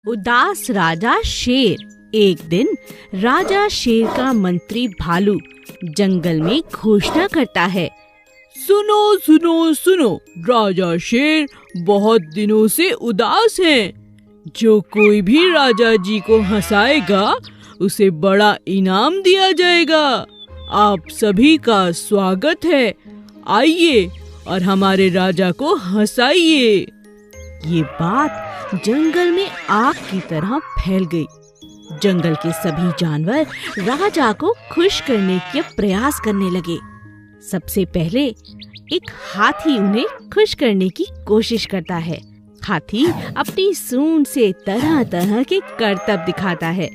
उदास राजा शेर। एक दिन राजा शेर का मंत्री भालू जंगल में घोषणा करता है, सुनो सुनो सुनो, राजा शेर बहुत दिनों से उदास हैं। जो कोई भी राजा जी को हंसाएगा उसे बड़ा इनाम दिया जाएगा। आप सभी का स्वागत है, आइए और हमारे राजा को हंसाइए। ये बात जंगल में आग की तरह फैल गई। जंगल के सभी जानवर राजा को खुश करने के प्रयास करने लगे। सबसे पहले एक हाथी उन्हें खुश करने की कोशिश करता है। हाथी अपनी सूंड से तरह तरह के करतब दिखाता है,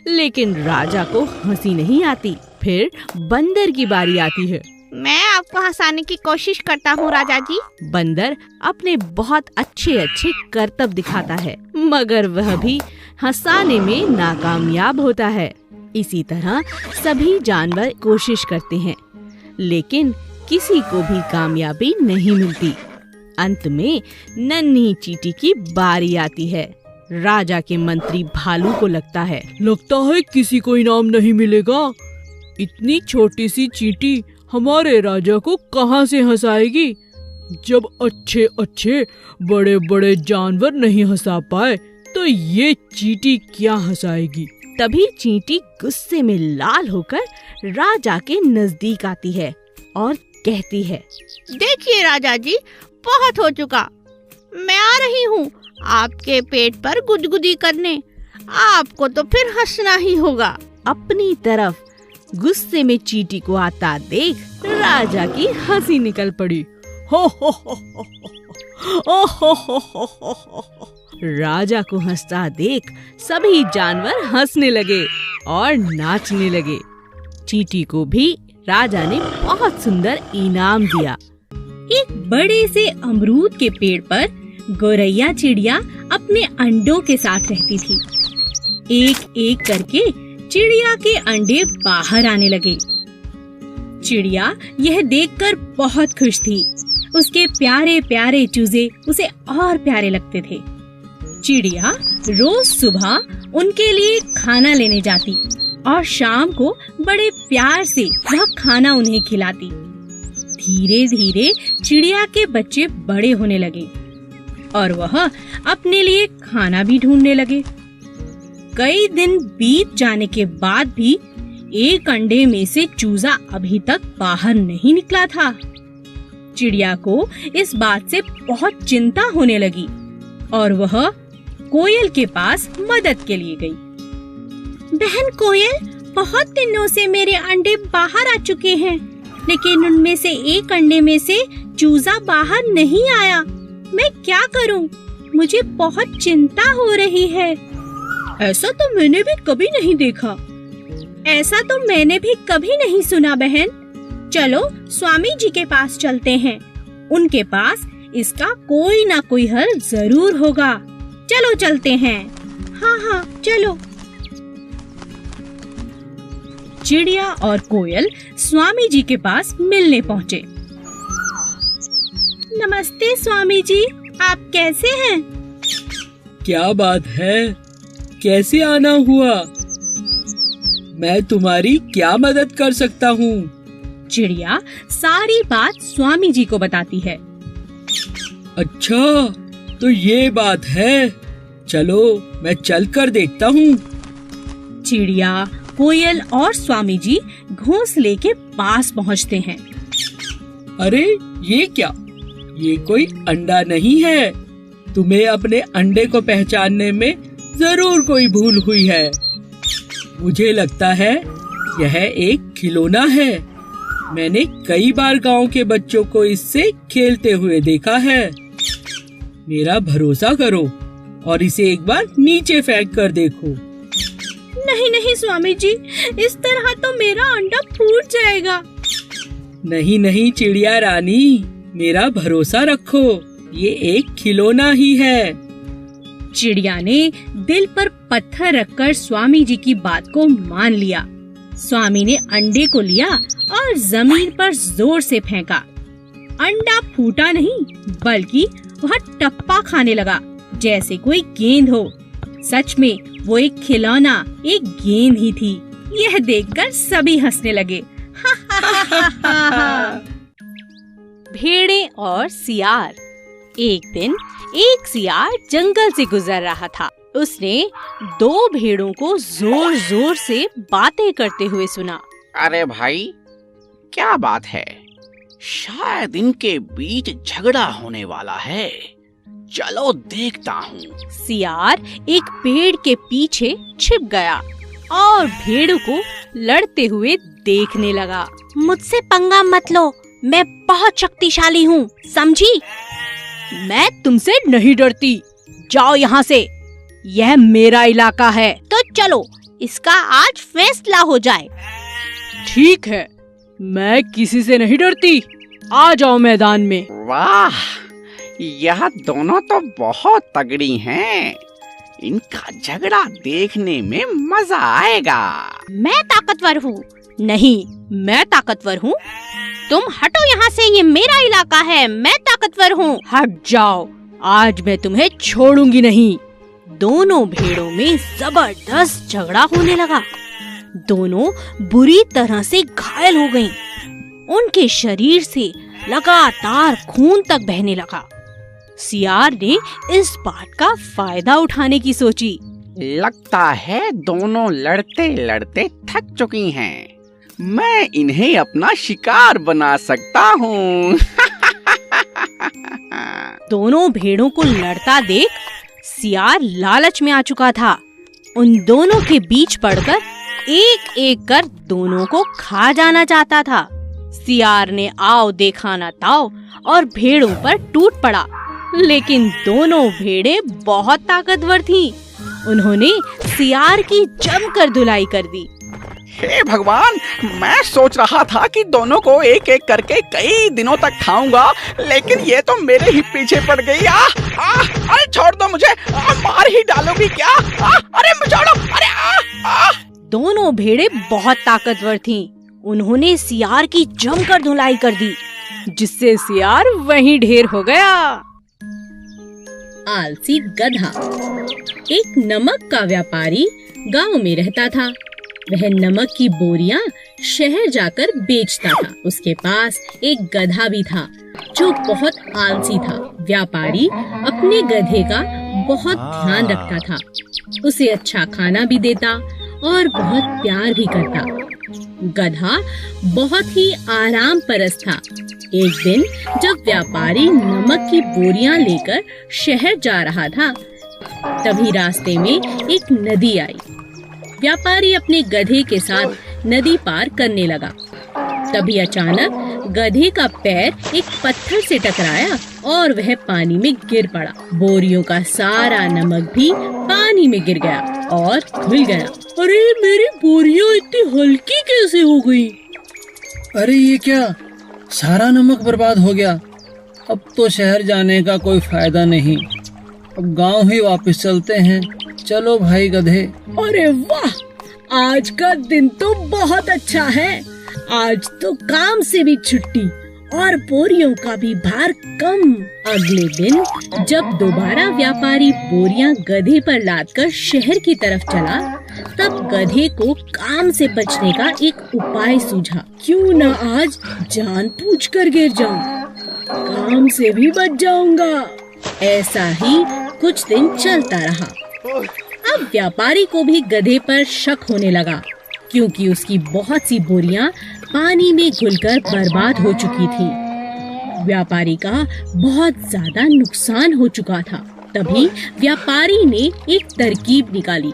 लेकिन राजा को हंसी नहीं आती। फिर बंदर की बारी आती है। मैं आपको हंसाने की कोशिश करता हूँ राजा जी। बंदर अपने बहुत अच्छे अच्छे करतब दिखाता है, मगर वह भी हंसाने में नाकामयाब होता है। इसी तरह सभी जानवर कोशिश करते हैं, लेकिन किसी को भी कामयाबी नहीं मिलती। अंत में नन्ही चींटी की बारी आती है। राजा के मंत्री भालू को लगता है किसी को इनाम नहीं मिलेगा। इतनी छोटी सी चींटी हमारे राजा को कहाँ से हंसाएगी। जब अच्छे अच्छे बड़े बड़े जानवर नहीं हंसा पाए तो ये चींटी क्या हंसाएगी। तभी चींटी गुस्से में लाल होकर राजा के नजदीक आती है और कहती है, देखिए राजा जी, बहुत हो चुका। मैं आ रही हूँ आपके पेट पर गुदगुदी करने। आपको तो फिर हंसना ही होगा। अपनी तरफ गुस्से में चींटी को आता देख राजा की हंसी निकल पड़ी। हो हो हो हो हो हो हो। राजा को हंसता देख सभी जानवर हंसने लगे और नाचने लगे। चींटी को भी राजा ने बहुत सुंदर इनाम दिया। एक बड़े से अमरूद के पेड़ पर गौरैया चिड़िया अपने अंडों के साथ रहती थी। एक एक करके चिड़िया के अंडे बाहर आने लगे। चिड़िया यह देखकर बहुत खुश थी। उसके प्यारे प्यारे चूजे उसे और प्यारे लगते थे। चिड़िया रोज सुबह उनके लिए खाना लेने जाती और शाम को बड़े प्यार से वह खाना उन्हें खिलाती। धीरे धीरे चिड़िया के बच्चे बड़े होने लगे और वह अपने लिए खाना भी ढूंढने लगे। कई दिन बीत जाने के बाद भी एक अंडे में से चूजा अभी तक बाहर नहीं निकला था। चिड़िया को इस बात से बहुत चिंता होने लगी और वह कोयल के पास मदद के लिए गई। बहन कोयल, बहुत दिनों से मेरे अंडे बाहर आ चुके हैं, लेकिन उनमें से एक अंडे में से चूजा बाहर नहीं आया। मैं क्या करूं? मुझे बहुत चिंता हो रही है। ऐसा तो मैंने भी कभी नहीं देखा। ऐसा तो मैंने भी कभी नहीं सुना बहन। चलो स्वामी जी के पास चलते हैं। उनके पास इसका कोई ना कोई हल जरूर होगा। चलो चलते हैं। हाँ हाँ चलो। चिड़िया और कोयल स्वामी जी के पास मिलने पहुँचे। नमस्ते स्वामी जी, आप कैसे हैं? क्या बात है, कैसे आना हुआ? मैं तुम्हारी क्या मदद कर सकता हूँ? चिड़िया सारी बात स्वामी जी को बताती है। अच्छा, तो ये बात है। चलो मैं चल कर देखता हूँ। चिड़िया, कोयल और स्वामी जी घोंसले के पास पहुँचते हैं। अरे ये क्या? ये कोई अंडा नहीं है। तुम्हें अपने अंडे को पहचानने में जरूर कोई भूल हुई है। मुझे लगता है यह एक खिलौना है। मैंने कई बार गांव के बच्चों को इससे खेलते हुए देखा है। मेरा भरोसा करो और इसे एक बार नीचे फेंक कर देखो। नहीं नहीं स्वामी जी, इस तरह तो मेरा अंडा फूट जाएगा। नहीं नहीं चिड़िया रानी, मेरा भरोसा रखो, ये एक खिलौना ही है। चिड़िया ने दिल पर पत्थर रखकर स्वामी जी की बात को मान लिया। स्वामी ने अंडे को लिया और जमीन पर जोर से फेंका। अंडा फूटा नहीं, बल्कि वह टप्पा खाने लगा जैसे कोई गेंद हो। सच में वो एक खिलौना, एक गेंद ही थी। यह देखकर सभी हंसने लगे। भेड़ें और सियार। एक दिन एक सियार जंगल से गुजर रहा था। उसने दो भेड़ों को जोर जोर से बातें करते हुए सुना। अरे भाई, क्या बात है? शायद इनके बीच झगड़ा होने वाला है। चलो देखता हूँ। सियार एक पेड़ के पीछे छिप गया और भेड़ों को लड़ते हुए देखने लगा। मुझसे पंगा मत लो, मैं बहुत शक्तिशाली हूँ, समझी? मैं तुमसे नहीं डरती, जाओ यहाँ से, यह मेरा इलाका है। तो चलो, इसका आज फैसला हो जाए। ठीक है, मैं किसी से नहीं डरती, आ जाओ मैदान में। वाह, यह दोनों तो बहुत तगड़ी हैं। इनका झगड़ा देखने में मजा आएगा। मैं ताकतवर हूँ। नहीं, मैं ताकतवर हूँ। तुम हटो यहाँ से, ये मेरा इलाका है, मैं ताकतवर हूँ। हट जाओ, आज मैं तुम्हें छोड़ूंगी नहीं। दोनों भेड़ों में जबरदस्त झगड़ा होने लगा। दोनों बुरी तरह से घायल हो गईं। उनके शरीर से लगातार खून तक बहने लगा। सियार ने इस बात का फायदा उठाने की सोची। लगता है दोनों लड़ते लड़ते थक चुकी हैं। मैं इन्हें अपना शिकार बना सकता हूँ। दोनों भेड़ों को लड़ता देख सियार लालच में आ चुका था। उन दोनों के बीच पड़कर एक एक कर दोनों को खा जाना चाहता था। सियार ने आओ देखा ना ताओ और भेड़ों पर टूट पड़ा, लेकिन दोनों भेड़ें बहुत ताकतवर थीं। उन्होंने सियार की जमकर धुलाई कर दी। हे भगवान, मैं सोच रहा था कि दोनों को एक एक करके कई दिनों तक खाऊंगा, लेकिन ये तो मेरे ही पीछे पड़ गई। अरे छोड़ दो मुझे, मार ही डालोगी क्या? अरे छोड़ो, अरे दोनों भेड़ें बहुत ताकतवर थीं। उन्होंने सियार की जमकर धुलाई कर दी, जिससे सियार वहीं ढेर हो गया। आलसी गधा। एक नमक का व्यापारी गांव में रहता था। वह नमक की बोरियां शहर जाकर बेचता था। उसके पास एक गधा भी था जो बहुत आलसी था। व्यापारी अपने गधे का बहुत ध्यान रखता था, उसे अच्छा खाना भी देता और बहुत प्यार भी करता। गधा बहुत ही आराम परस्त था। एक दिन जब व्यापारी नमक की बोरियां लेकर शहर जा रहा था, तभी रास्ते में एक नदी आई। व्यापारी अपने गधे के साथ नदी पार करने लगा। तभी अचानक गधे का पैर एक पत्थर से टकराया और वह पानी में गिर पड़ा। बोरियों का सारा नमक भी पानी में गिर गया और घुल गया। अरे मेरी बोरियां इतनी हल्की कैसे हो गई? अरे ये क्या, सारा नमक बर्बाद हो गया। अब तो शहर जाने का कोई फायदा नहीं। अब गांव ही वापस चलते हैं। चलो भाई गधे। अरे वाह, आज का दिन तो बहुत अच्छा है। आज तो काम से भी छुट्टी और बोरियों का भी भार कम। अगले दिन जब दोबारा व्यापारी बोरियां गधे पर लादकर शहर की तरफ चला, तब गधे को काम से बचने का एक उपाय सूझा। क्यों ना आज जान पूछ कर गिर जाऊं, काम से भी बच जाऊंगा। ऐसा ही कुछ दिन चलता रहा। अब व्यापारी को भी गधे पर शक होने लगा, क्योंकि उसकी बहुत सी बोरियां पानी में घुलकर बर्बाद हो चुकी थी। व्यापारी का बहुत ज्यादा नुकसान हो चुका था। तभी व्यापारी ने एक तरकीब निकाली।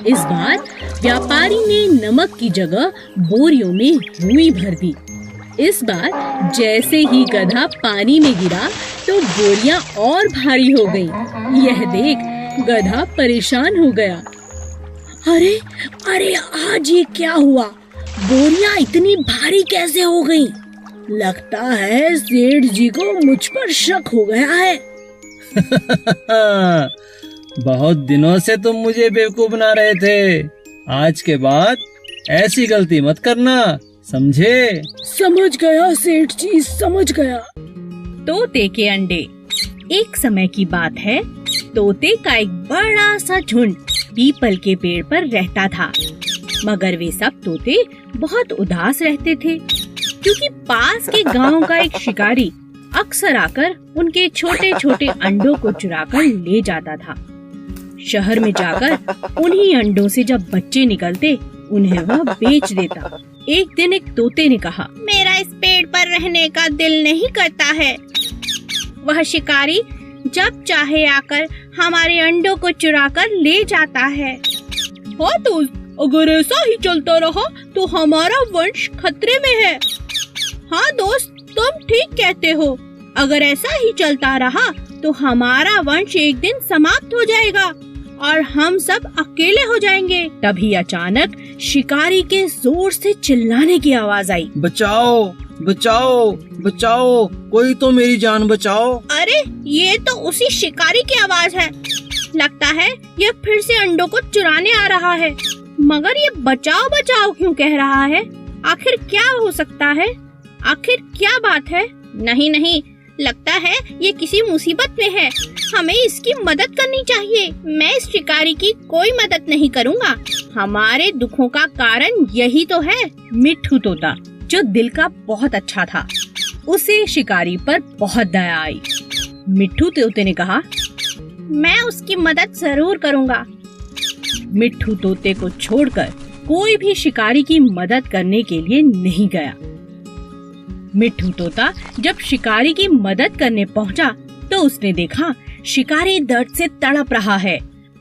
इस बार व्यापारी ने नमक की जगह बोरियों में रुई भर दी। इस बार जैसे ही गधा पानी में गिरा तो बोरियां और भारी हो गईं। यह देख गधा परेशान हो गया। अरे अरे, आज ये क्या हुआ? बोरियां इतनी भारी कैसे हो गईं? लगता है सेठ जी को मुझ पर शक हो गया है। बहुत दिनों से तुम मुझे बेवकूफ बना रहे थे। आज के बाद ऐसी गलती मत करना, समझे? समझ गया सेठ जी, समझ गया। तोते के अंडे। एक समय की बात है, तोते का एक बड़ा सा झुंड पीपल के पेड़ पर रहता था, मगर वे सब तोते बहुत उदास रहते थे क्योंकि पास के गांव का एक शिकारी अक्सर आकर उनके छोटे छोटे अंडों को चुराकर ले जाता था। शहर में जाकर उन्हीं अंडों से जब बच्चे निकलते उन्हें वह बेच देता। एक दिन एक तोते ने कहा, मेरा इस पेड़ पर रहने का दिल नहीं करता है। वह शिकारी जब चाहे आकर हमारे अंडों को चुराकर ले जाता है। हाँ दोस्त, अगर ऐसा ही चलता रहा तो हमारा वंश खतरे में है। हाँ दोस्त, तुम ठीक कहते हो। अगर ऐसा ही चलता रहा तो हमारा वंश एक दिन समाप्त हो जाएगा और हम सब अकेले हो जाएंगे। तभी अचानक शिकारी के जोर से चिल्लाने की आवाज आई। बचाओ बचाओ बचाओ, कोई तो मेरी जान बचाओ। अरे ये तो उसी शिकारी की आवाज है। लगता है ये फिर से अंडों को चुराने आ रहा है। मगर ये बचाओ बचाओ क्यों कह रहा है? आखिर क्या हो सकता है? आखिर क्या बात है? नहीं, लगता है ये किसी मुसीबत में है। हमें इसकी मदद करनी चाहिए। मैं इस शिकारी की कोई मदद नहीं करूँगा। हमारे दुखों का कारण यही तो है। मिट्ठू तोता, जो दिल का बहुत अच्छा था, उसे शिकारी पर बहुत दया आई। मिट्ठू तोते ने कहा, मैं उसकी मदद जरूर करूँगा। मिट्ठू तोते को छोड़कर कोई भी शिकारी की मदद करने के लिए नहीं गया। मिट्ठू तोता जब शिकारी की मदद करने पहुंचा तो उसने देखा शिकारी दर्द से तड़प रहा है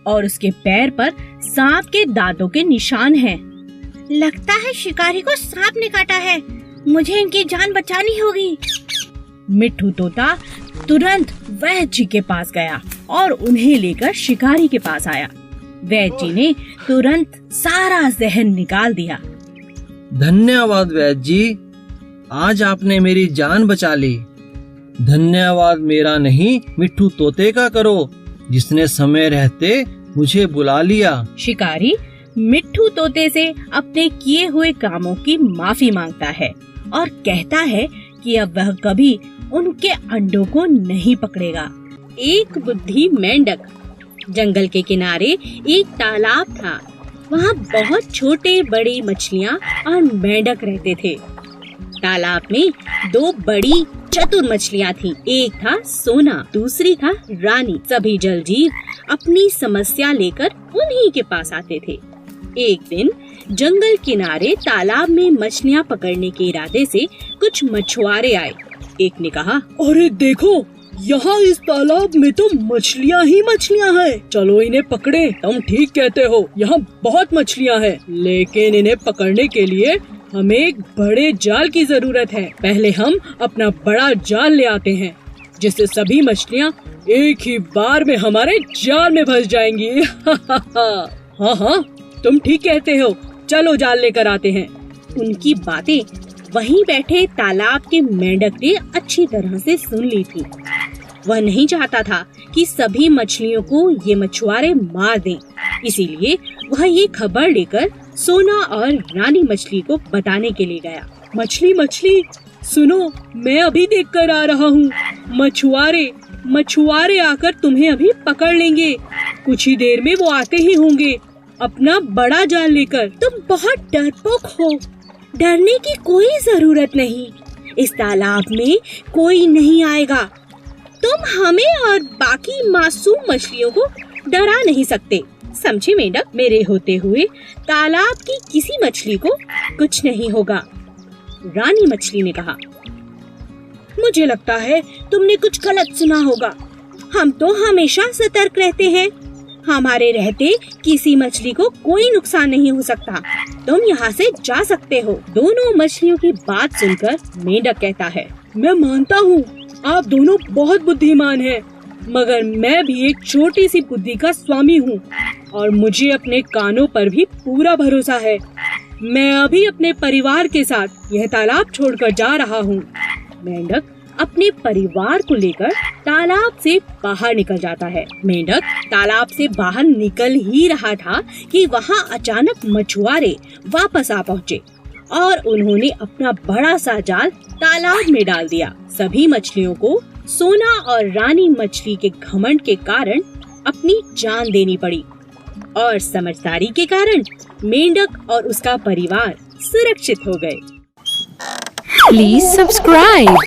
और उसके पैर पर सांप के दांतों के निशान हैं। लगता है शिकारी को सांप ने काटा है। मुझे इनकी जान बचानी होगी। मिट्ठू तोता तुरंत वैद्य जी के पास गया और उन्हें लेकर शिकारी के पास आया। वैद्य जी ने तुरंत सारा जहर निकाल दिया। धन्यवाद वैद्य जी, आज आपने मेरी जान बचा ली। धन्यवाद मेरा नहीं, मिट्ठू तोते का करो, जिसने समय रहते मुझे बुला लिया। शिकारी मिट्ठू तोते से अपने किए हुए कामों की माफी मांगता है और कहता है कि अब वह कभी उनके अंडों को नहीं पकड़ेगा। एक बुद्धि मेंढक। जंगल के किनारे एक तालाब था। वहाँ बहुत छोटे बड़ी मछलियाँ और मेंढक रहते थे। तालाब में दो बड़ी चतुर मछलियाँ थीं। एक था सोना, दूसरी था रानी। सभी जल जीव अपनी समस्या लेकर उन्हीं के पास आते थे। एक दिन जंगल किनारे तालाब में मछलियाँ पकड़ने के इरादे से कुछ मछुआरे आए। एक ने कहा, अरे देखो, यहाँ इस तालाब में तो मछलियाँ ही मछलियाँ हैं। चलो इन्हें पकड़े। तुम ठीक कहते हो, यहाँ बहुत मछलियाँ हैं, लेकिन इन्हें पकड़ने के लिए हमें एक बड़े जाल की जरूरत है। पहले हम अपना बड़ा जाल ले आते हैं, जिससे सभी मछलियाँ एक ही बार में हमारे जाल में फंस जाएंगी। हाँ, तुम ठीक कहते हो। चलो जाल लेकर आते हैं। उनकी बातें वहीं बैठे तालाब के मेंढक ने अच्छी तरह से सुन ली थी। वह नहीं चाहता था कि सभी मछलियों को ये मछुआरे मार दें, इसीलिए वह ये खबर लेकर सोना और रानी मछली को बताने के लिए गया। मछली सुनो, मैं अभी देख कर आ रहा हूँ। मछुआरे आकर तुम्हें अभी पकड़ लेंगे। कुछ ही देर में वो आते ही होंगे अपना बड़ा जाल लेकर। तुम बहुत डरपोक हो। डरने की कोई जरूरत नहीं। इस तालाब में कोई नहीं आएगा। तुम हमें और बाकी मासूम मछलियों को डरा नहीं सकते। समझे मेंढक? मेरे होते हुए तालाब की किसी मछली को कुछ नहीं होगा। रानी मछली ने कहा, मुझे लगता है तुमने कुछ गलत सुना होगा। हम तो हमेशा सतर्क रहते हैं। हमारे रहते किसी मछली को कोई नुकसान नहीं हो सकता। तुम यहाँ से जा सकते हो। दोनों मछलियों की बात सुनकर मेंढक कहता है, मैं मानता हूँ आप दोनों बहुत बुद्धिमान हैं, मगर मैं भी एक छोटी सी बुद्धि का स्वामी हूँ और मुझे अपने कानों पर भी पूरा भरोसा है। मैं अभी अपने परिवार के साथ यह तालाब छोड़कर जा रहा हूँ। मेंढक अपने परिवार को लेकर तालाब से बाहर निकल जाता है। मेंढक तालाब से बाहर निकल ही रहा था कि वहाँ अचानक मछुआरे वापस आ पहुँचे और उन्होंने अपना बड़ा सा जाल तालाब में डाल दिया। सभी मछलियों को सोना और रानी मछली के घमंड के कारण अपनी जान देनी पड़ी और समझदारी के कारण मेंढक और उसका परिवार सुरक्षित हो गए। Please subscribe.